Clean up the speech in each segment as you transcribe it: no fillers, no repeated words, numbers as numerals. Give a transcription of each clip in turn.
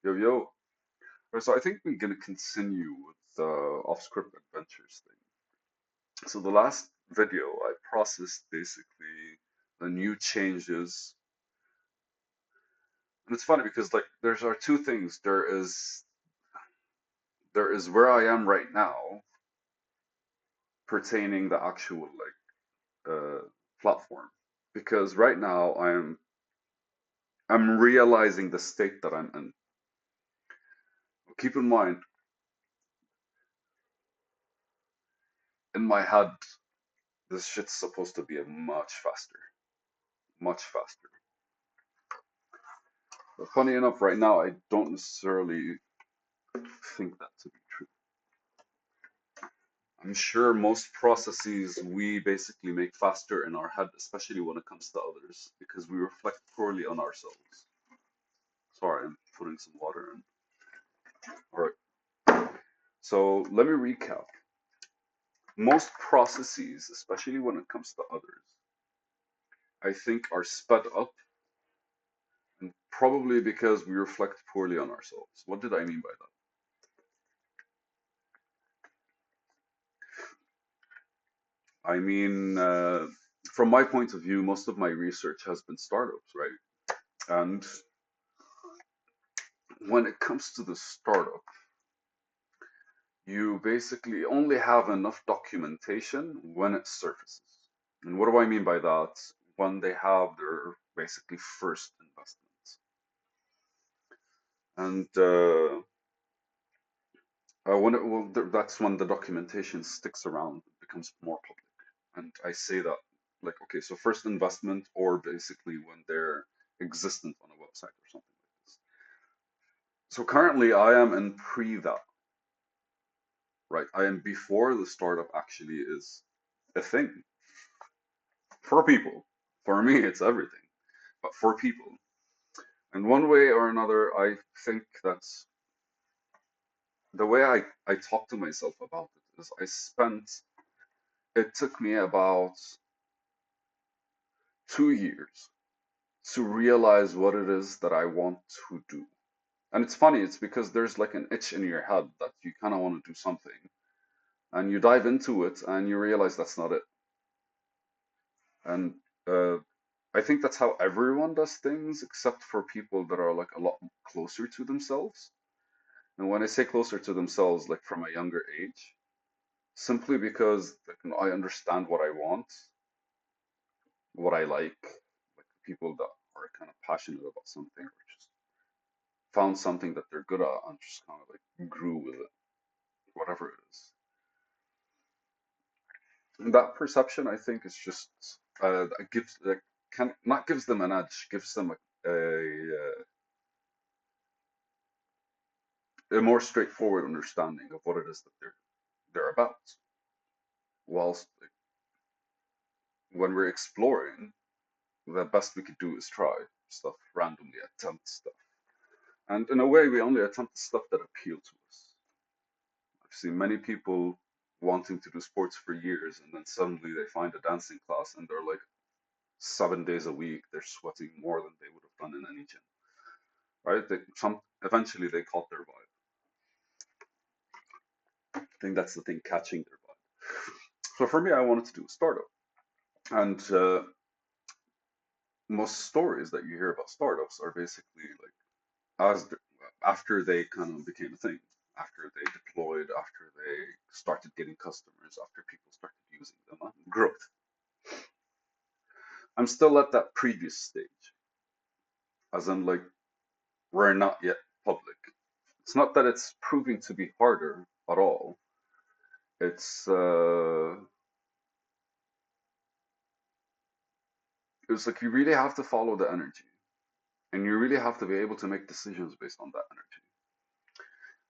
Yo, yo. So I think we're gonna continue with the off-script adventures thing. So the last video I processed basically the new changes, and it's funny because like there's are two things. There is where I am right now pertaining the actual platform. Because right now I'm realizing the state that I'm in. Keep in mind, in my head, this shit's supposed to be a much faster, much faster. But funny enough, right now, I don't necessarily think that to be true. I'm sure most processes we basically make faster in our head, especially when it comes to others, because we reflect poorly on ourselves. Sorry, I'm putting some water in. All right. So let me recap. Most processes, especially when it comes to others, I think are sped up, and probably because we reflect poorly on ourselves. What did I mean by that? I mean, from my point of view, most of my research has been startups, right? And when it comes to the startup, you basically only have enough documentation when it surfaces. And what do I mean by that? When they have their basically first investments. And that's when the documentation sticks around, it becomes more public. And I say that, like, okay, so first investment, or basically when they're existent on a website or something like this. So currently I am in pre that, right? I am before the startup actually is a thing for people. For me, it's everything, but for people. And one way or another, I think that's the way I talk to myself about it is it took me about 2 years to realize what it is that I want to do. And it's funny, it's because there's like an itch in your head that you kind of want to do something, and you dive into it and you realize that's not it. And uh, I think that's how everyone does things, except for people that are like a lot closer to themselves. And when I say closer to themselves, like from a younger age, simply because like, I understand what I want, what I like people that are kind of passionate about something or just found something that they're good at and just kind of like grew with it, whatever it is. And that perception, I think, is just that gives like can not gives them an edge, gives them a more straightforward understanding of what it is that they're about. Whilst like, when we're exploring, the best we could do is try stuff randomly, attempt stuff. And in a way, we only attempt stuff that appeal to us. I've seen many people wanting to do sports for years, and then suddenly they find a dancing class, and they're like 7 days a week, they're sweating more than they would have done in any gym, right? Eventually they caught their vibe. I think that's the thing, catching their vibe. So for me, I wanted to do a startup, and most stories that you hear about startups are basically like after they kind of became a thing, after they deployed, after they started getting customers, after people started using them, growth. I'm still at that previous stage, as in like we're not yet public. It's not that it's proving to be harder at all. It's it's like you really have to follow the energy, and you really have to be able to make decisions based on that energy.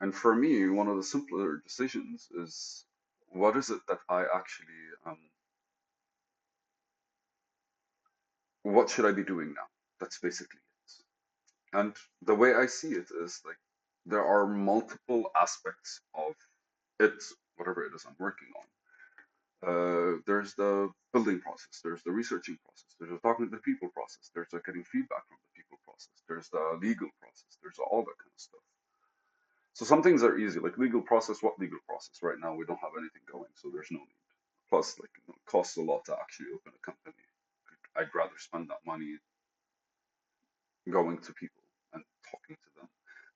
And for me, one of the simpler decisions is what is it that I actually what should I be doing now? That's basically it. And the way I see it is like there are multiple aspects of it, whatever it is I'm working on. There's the building process, there's the researching process, there's the talking to the people process, there's the getting feedback from the people process, there's the legal process, there's all that kind of stuff. So some things are easy, like legal process. What legal process? Right now, we don't have anything going, so there's no need. Plus, like, it costs a lot to actually open a company. I'd rather spend that money going to people and talking to them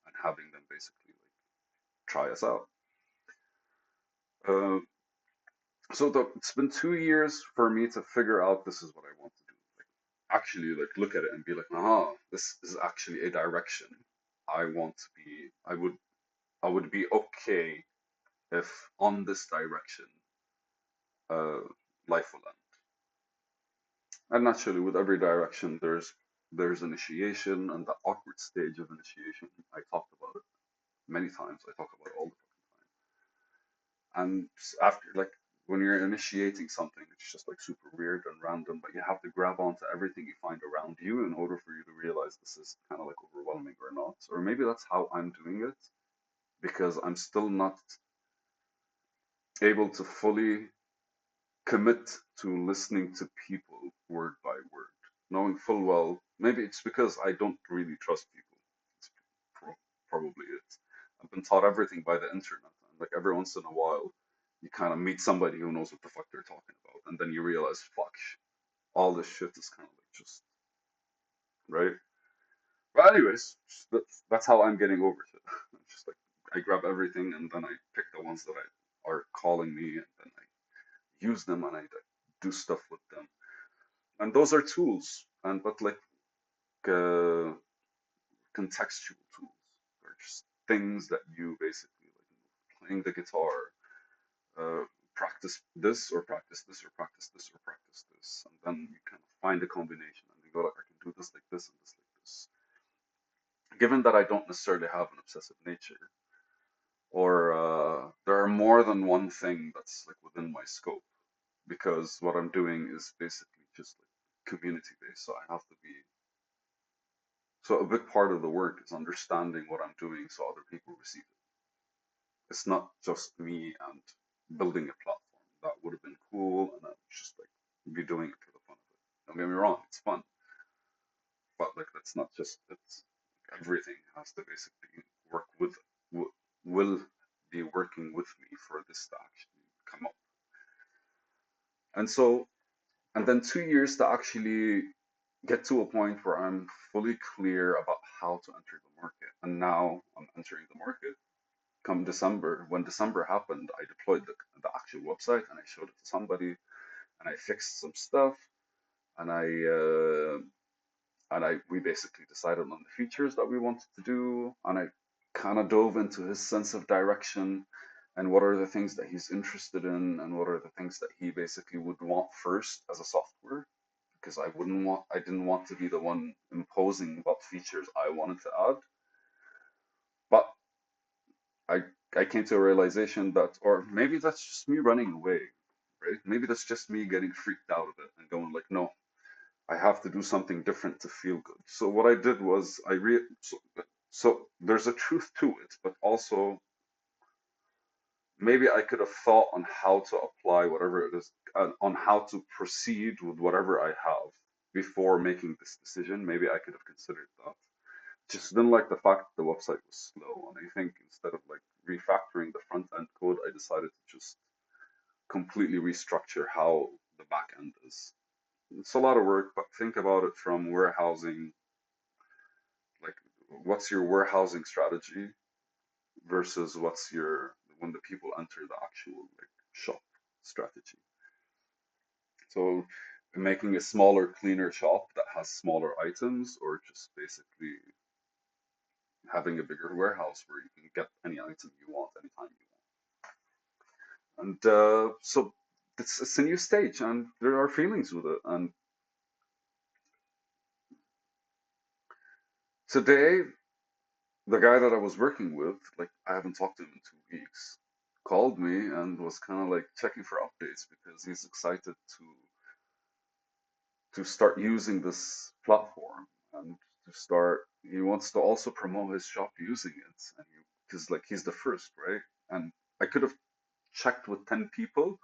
and having them basically like try us out. Uh, it's been 2 years for me to figure out this is what I want to do. Like, actually, like look at it and be like, this is actually a direction I want to be. I would be okay if on this direction, uh, life will end. And naturally, with every direction, there's initiation and the awkward stage of initiation. I talked about it many times. I talk about it all the time. And after, like, when you're initiating something, it's just like super weird and random, but you have to grab onto everything you find around you in order for you to realize this is kind of like overwhelming or not. Or maybe that's how I'm doing it because I'm still not able to fully commit to listening to people word by word, knowing full well, maybe it's because I don't really trust people. It's probably it. I've been taught everything by the internet, and like every once in a while, you kind of meet somebody who knows what the fuck they're talking about, and then you realize, fuck, all this shit is kind of like just right. But anyways, that's how I'm getting over it. Just like I grab everything and then I pick the ones that are calling me, and then I use them and I like, do stuff with them. And those are tools, and but like uh, contextual tools, or just things that you basically like playing the guitar, uh, practice this or practice this or practice this or practice this, and then you kind of find a combination, and you go like, I can do this like this and this like this. Given that I don't necessarily have an obsessive nature, or there are more than one thing that's like within my scope, because what I'm doing is basically just like community based, so I have to be. So a big part of the work is understanding what I'm doing so other people receive it. It's not just me and building a platform. That would have been cool, and I would just like be doing it for the fun of it. Don't get me wrong, it's fun, but like that's not just it's like, everything has to basically work with will be working with me for this to actually come up. And so, and then 2 years to actually get to a point where I'm fully clear about how to enter the market. And now I'm entering the market. Come December, when December happened, I deployed the actual website and I showed it to somebody and I fixed some stuff and we basically decided on the features that we wanted to do, and I kind of dove into his sense of direction and what are the things that he's interested in and what are the things that he basically would want first as a software, because I didn't want to be the one imposing what features I wanted to add. But I I came to a realization that, or maybe that's just me running away, right? Maybe that's just me getting freaked out of it and going like, no, I have to do something different to feel good. So what I did was so there's a truth to it, but also maybe I could have thought on how to apply whatever it is, on how to proceed with whatever I have before making this decision. Maybe I could have considered that. Just didn't like the fact that the website was slow, and I think instead of like refactoring the front end code, I decided to just completely restructure how the back end is. It's a lot of work, but think about it from warehousing, like what's your warehousing strategy versus what's your when the people enter the actual like shop strategy. So making a smaller, cleaner shop that has smaller items, or just basically having a bigger warehouse where you can get any item you want anytime you want. And so it's a new stage, and there are feelings with it. And today, the guy that I was working with, like I haven't talked to him in 2 weeks, called me and was kind of like checking for updates because he's excited to start using this platform and to start. He wants to also promote his shop using it, and because like he's the first, right? And I could have checked with 10 people,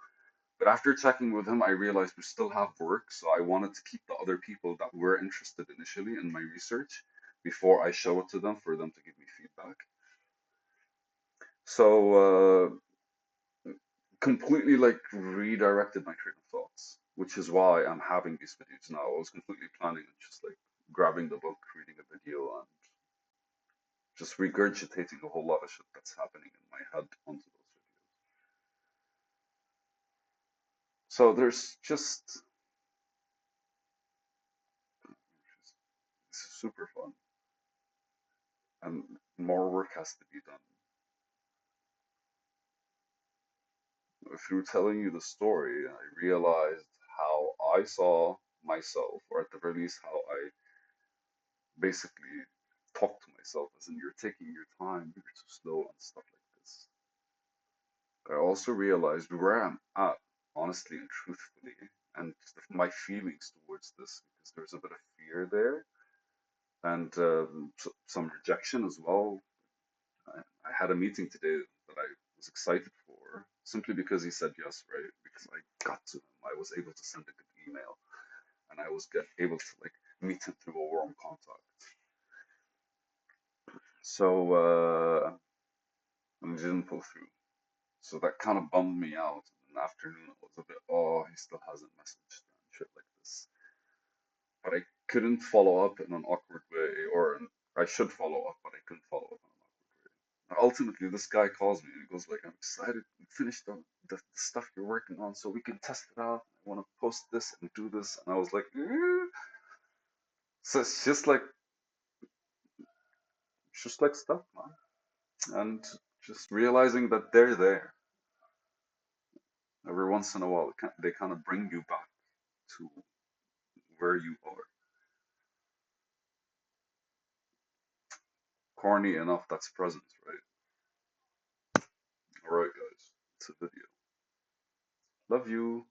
but after checking with him, I realized we still have work, so I wanted to keep the other people that were interested initially in my research before I show it to them for them to give me feedback. So completely like redirected my train of thoughts, which is why I'm having these videos now. I was completely planning on just like grabbing the book, reading a video, and just regurgitating a whole lot of shit that's happening in my head onto those videos. So there's just this is super fun, and more work has to be done. Through telling you the story, I realized how I saw myself, or at the very least, how I basically talk to myself, as in you're taking your time, you're too slow, and stuff like this. I also realized where I'm at, honestly and truthfully, and my feelings towards this, because there's a bit of fear there, and some rejection as well. I had a meeting today that I was excited for, simply because he said yes, right? Because I got to him, I was able to send a good email, and I was able to like meet him through a warm contact. So, and it didn't pull through. So that kind of bummed me out. In the afternoon, I was a bit, oh, he still hasn't messaged and shit like this. But I couldn't follow up in an awkward way, or I should follow up, but I couldn't follow up in an awkward way. Ultimately, this guy calls me and he goes like, "I'm excited to finish the stuff you're working on, so we can test it out. I want to post this and do this." And I was like, eh. So it's just like stuff, man, and just realizing that they're there every once in a while. They kind of bring you back to where you are. Corny enough, that's presence, right? All right, guys, it's a video. Love you.